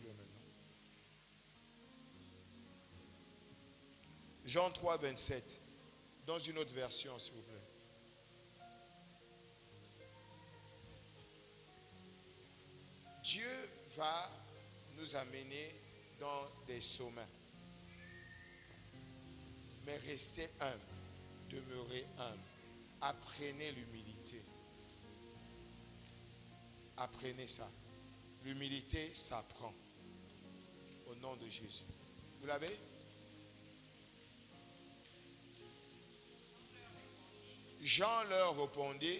maintenant. Jean 3, 27. Dans une autre version, s'il vous plaît. Dieu va nous amener dans des sommets. Mais restez humble, demeurez humble. Apprenez l'humilité. Apprenez ça. L'humilité s'apprend. Au nom de Jésus. Vous l'avez? Jean leur répondit.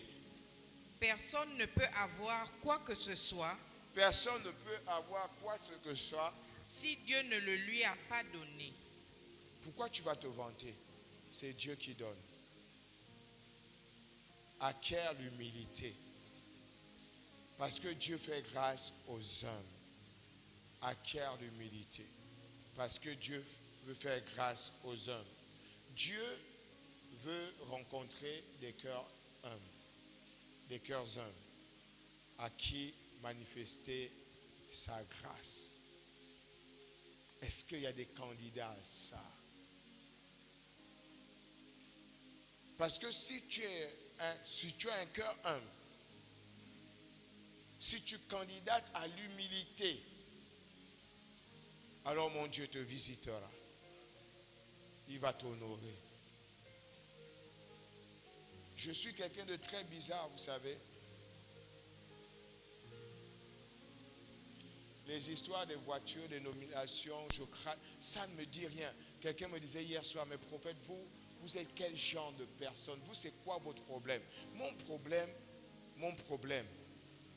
Personne ne peut avoir quoi que ce soit. Personne ne peut avoir quoi que ce soit. Si Dieu ne le lui a pas donné. Pourquoi tu vas te vanter? C'est Dieu qui donne. Acquiert l'humilité. Parce que Dieu fait grâce aux hommes. Acquiert l'humilité. Parce que Dieu veut faire grâce aux hommes. Dieu veut rencontrer des cœurs humbles. Des cœurs humbles. À qui manifester sa grâce. Est-ce qu'il y a des candidats à ça? Parce que si tu as un cœur humble, si tu candidates à l'humilité, alors mon Dieu te visitera. Il va t'honorer. Je suis quelqu'un de très bizarre, vous savez. Les histoires des voitures, des nominations, je crains, ça ne me dit rien. Quelqu'un me disait hier soir, mais prophète, vous êtes quel genre de personne? Vous, c'est quoi votre problème? Mon problème,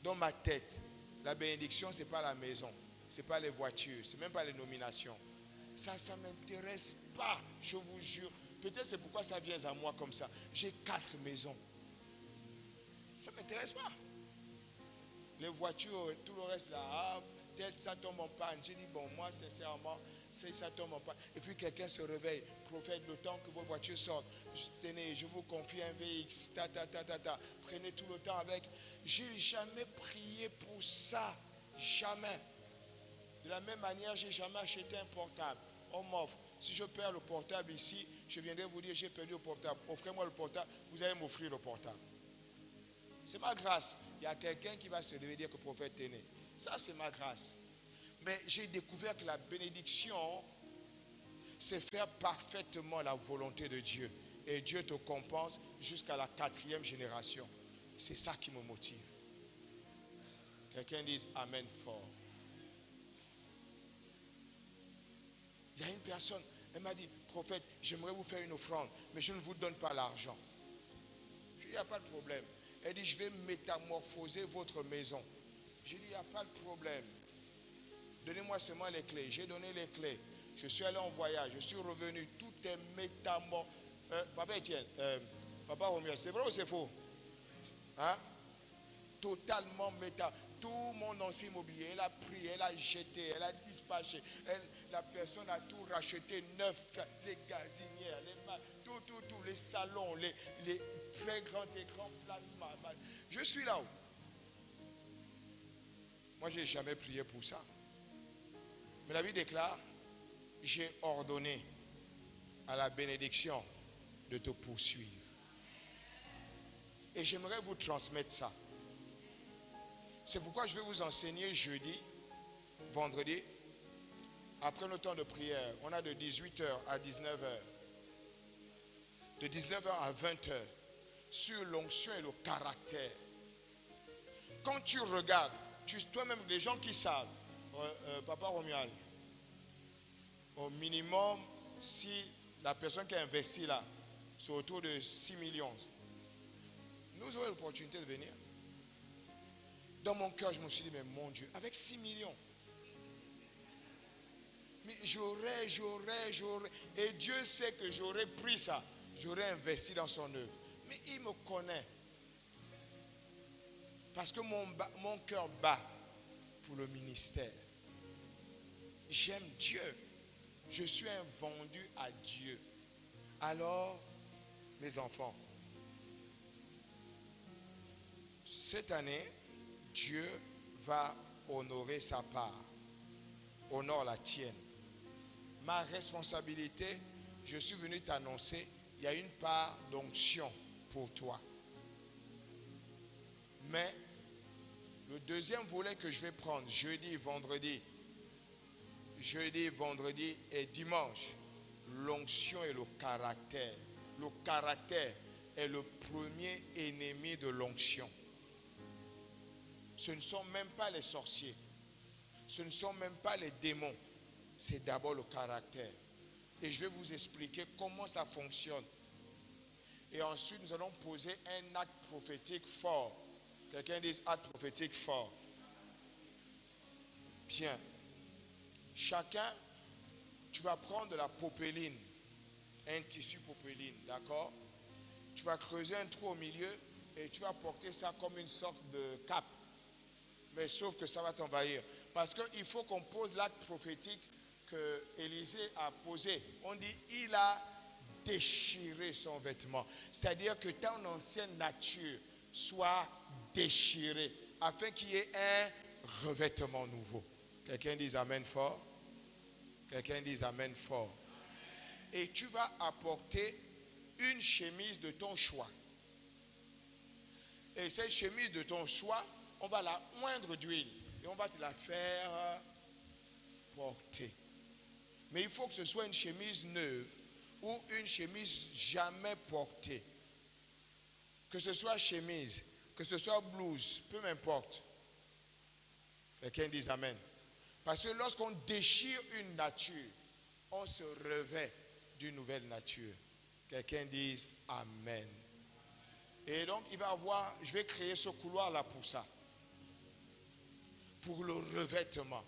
dans ma tête, la bénédiction, ce n'est pas la maison, ce n'est pas les voitures, ce n'est même pas les nominations. Ça ne m'intéresse pas, je vous jure. Peut-être c'est pourquoi ça vient à moi comme ça. J'ai 4 maisons. Ça ne m'intéresse pas. Les voitures, tout le reste là, ça tombe en panne. J'ai dit, bon, moi, sincèrement, ça tombe en panne. Et puis quelqu'un se réveille. Prophète, le temps que vos voitures sortent, tenez, je vous confie un VX, prenez tout le temps avec. J'ai jamais prié pour ça. Jamais. De la même manière, j'ai jamais acheté un portable. On m'offre. Si je perds le portable ici, je viendrai vous dire, j'ai perdu le portable. Offrez-moi le portable, vous allez m'offrir le portable. C'est ma grâce. Il y a quelqu'un qui va se lever et dire que le prophète est né. Ça, c'est ma grâce. Mais j'ai découvert que la bénédiction, c'est faire parfaitement la volonté de Dieu. Et Dieu te compense jusqu'à la 4e génération. C'est ça qui me motive. Quelqu'un dise Amen fort. Il y a une personne, elle m'a dit, prophète, j'aimerais vous faire une offrande, mais je ne vous donne pas l'argent. Je lui ai dit, il n'y a pas de problème. Elle dit, je vais métamorphoser votre maison. J'ai dit, il n'y a pas de problème. Donnez-moi seulement les clés. J'ai donné les clés. Je suis allé en voyage. Je suis revenu. Tout est métamorphosé. Papa Etienne, Papa Romuald, c'est vrai ou c'est faux? Hein? Totalement métamorphosé. Tout mon ancien immobilier, elle a pris, elle a jeté, elle a dispatché. La personne a tout racheté, neuf, les gazinières, tout, les salons, les très grands écrans plasma. Je suis là-haut. Moi, je n'ai jamais prié pour ça. Mais la Bible déclare, j'ai ordonné à la bénédiction de te poursuivre. Et j'aimerais vous transmettre ça. C'est pourquoi je vais vous enseigner jeudi, vendredi, après le temps de prière. On a de 18h à 19h. De 19h à 20h. Sur l'onction et le caractère. Quand tu regardes, toi-même, les gens qui savent, Papa Romuald, au minimum, si la personne qui a investi là, c'est autour de 6 millions, nous aurons l'opportunité de venir. Dans mon cœur, je me suis dit, mais mon Dieu, avec 6 millions, mais j'aurais, et Dieu sait que j'aurais pris ça, j'aurais investi dans son œuvre. Mais il me connaît. Parce que mon cœur bat pour le ministère. J'aime Dieu. Je suis un vendu à Dieu. Alors, mes enfants, cette année, Dieu va honorer sa part. honore la tienne. Ma responsabilité, je suis venu t'annoncer, il y a une part d'onction pour toi. Mais le deuxième volet que je vais prendre, jeudi, vendredi et dimanche, l'onction et le caractère. Le caractère est le premier ennemi de l'onction. Ce ne sont même pas les sorciers. Ce ne sont même pas les démons. C'est d'abord le caractère. Et je vais vous expliquer comment ça fonctionne. Et ensuite, nous allons poser un acte prophétique fort. Quelqu'un dit acte prophétique fort. Bien. Chacun, tu vas prendre de la popeline, un tissu popeline, d'accord? Tu vas creuser un trou au milieu et tu vas porter ça comme une sorte de cape. Mais sauf que ça va t'envahir. Parce qu'il faut qu'on pose l'acte prophétique que Élisée a posé. On dit, il a déchiré son vêtement. C'est-à-dire que ton ancienne nature soit déchirée afin qu'il y ait un revêtement nouveau. Quelqu'un dit amen fort. Quelqu'un dit amen fort. Et tu vas apporter une chemise de ton choix. Et cette chemise de ton choix, on va la oindre d'huile et on va te la faire porter. Mais il faut que ce soit une chemise neuve ou une chemise jamais portée. Que ce soit chemise, que ce soit blouse, peu m'importe. Quelqu'un dit amen. Parce que lorsqu'on déchire une nature, on se revêt d'une nouvelle nature. Quelqu'un dise amen. Et donc, il va avoir, je vais créer ce couloir-là pour ça. Pour le revêtement.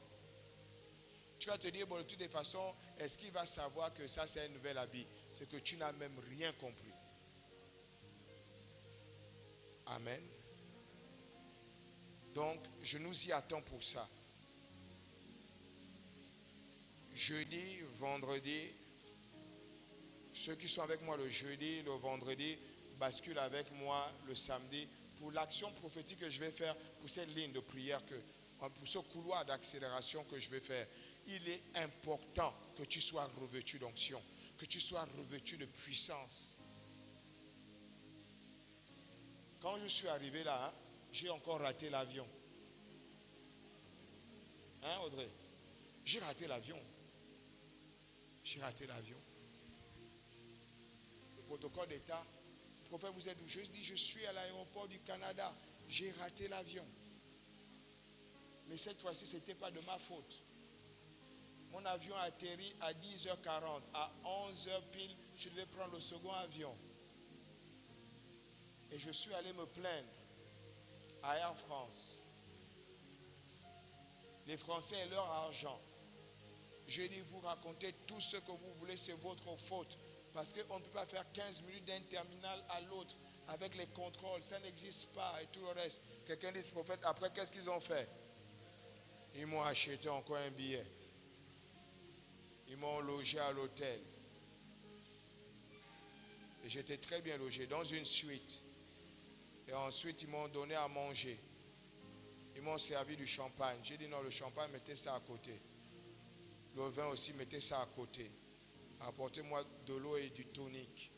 Tu vas te dire, bon, de toutes les façons, est-ce qu'il va savoir que ça, c'est un nouvel habit? C'est que tu n'as même rien compris. Amen. Donc, je nous y attends pour ça. Jeudi, vendredi, ceux qui sont avec moi le jeudi, le vendredi, basculent avec moi le samedi pour l'action prophétique que je vais faire, pour cette ligne de prière, pour ce couloir d'accélération que je vais faire. Il est important que tu sois revêtu d'onction, que tu sois revêtu de puissance. Quand je suis arrivé là, j'ai encore raté l'avion. Hein, Audrey? J'ai raté l'avion. J'ai raté l'avion. Le protocole d'État, prophète, vous êtes où? Je dis, je suis à l'aéroport du Canada. J'ai raté l'avion. Mais cette fois-ci, ce n'était pas de ma faute. Mon avion a atterri à 10h40. À 11h pile, je devais prendre le second avion. Et je suis allé me plaindre à Air France. Les Français et leur argent. Je dis, vous racontez tout ce que vous voulez, c'est votre faute. Parce qu'on ne peut pas faire 15 minutes d'un terminal à l'autre avec les contrôles. Ça n'existe pas et tout le reste. Quelqu'un dit, prophète, après, qu'est-ce qu'ils ont fait? Ils m'ont acheté encore un billet. Ils m'ont logé à l'hôtel. Et j'étais très bien logé dans une suite. Et ensuite, ils m'ont donné à manger. Ils m'ont servi du champagne. J'ai dit non, le champagne, mettez ça à côté. Le vin aussi, mettez ça à côté. Apportez-moi de l'eau et du tonique.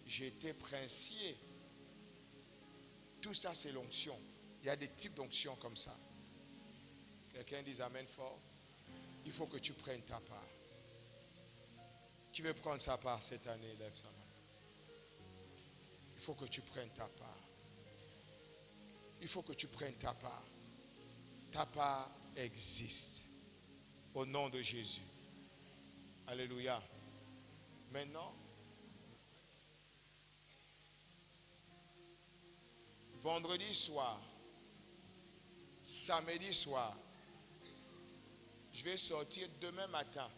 J'étais princier. Tout ça, c'est l'onction. Il y a des types d'onction comme ça. Quelqu'un dit amen fort. Il faut que tu prennes ta part. Qui veut prendre sa part cette année? Lève sa main. Il faut que tu prennes ta part. Il faut que tu prennes ta part. Ta part existe. Au nom de Jésus. Alléluia. Maintenant, vendredi soir, samedi soir, je vais sortir demain matin.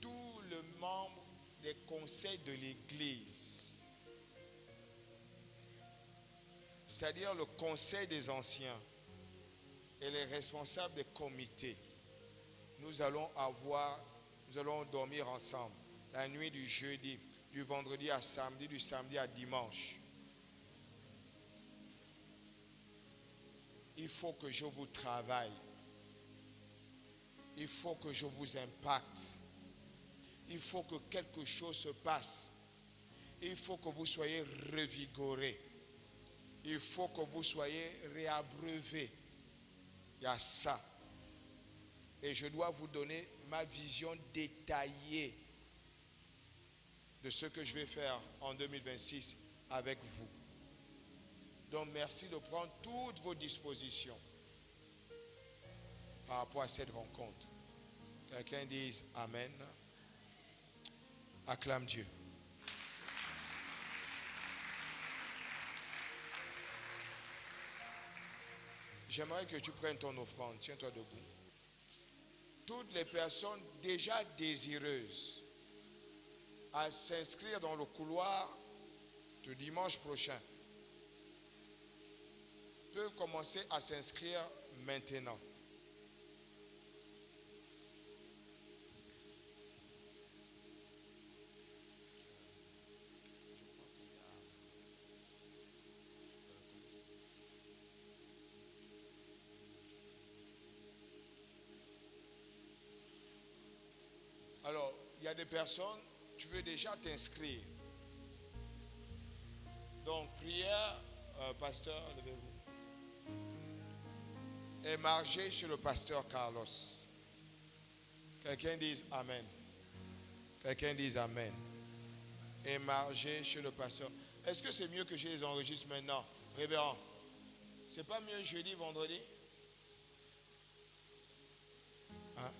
Tous les membres des conseils de l'Église, c'est-à-dire le conseil des anciens et les responsables des comités, nous allons dormir ensemble la nuit du jeudi, du vendredi à samedi, du samedi à dimanche. Il faut que je vous travaille. Il faut que je vous impacte. Il faut que quelque chose se passe. Il faut que vous soyez revigorés. Il faut que vous soyez réabreuvés. Il y a ça. Et je dois vous donner ma vision détaillée de ce que je vais faire en 2026 avec vous. Donc merci de prendre toutes vos dispositions par rapport à cette rencontre. Quelqu'un dise Amen. Acclame Dieu. J'aimerais que tu prennes ton offrande. Tiens-toi debout. Toutes les personnes déjà désireuses à s'inscrire dans le couloir du dimanche prochain peuvent commencer à s'inscrire maintenant. Alors, il y a des personnes, tu veux déjà t'inscrire. Donc, prière, pasteur, levez-vous. Émargez chez le pasteur Carlos. Quelqu'un dise Amen. Quelqu'un dise Amen. Émargez chez le pasteur. Est-ce que c'est mieux que je les enregistre maintenant, révérend? C'est pas mieux jeudi, vendredi? Hein?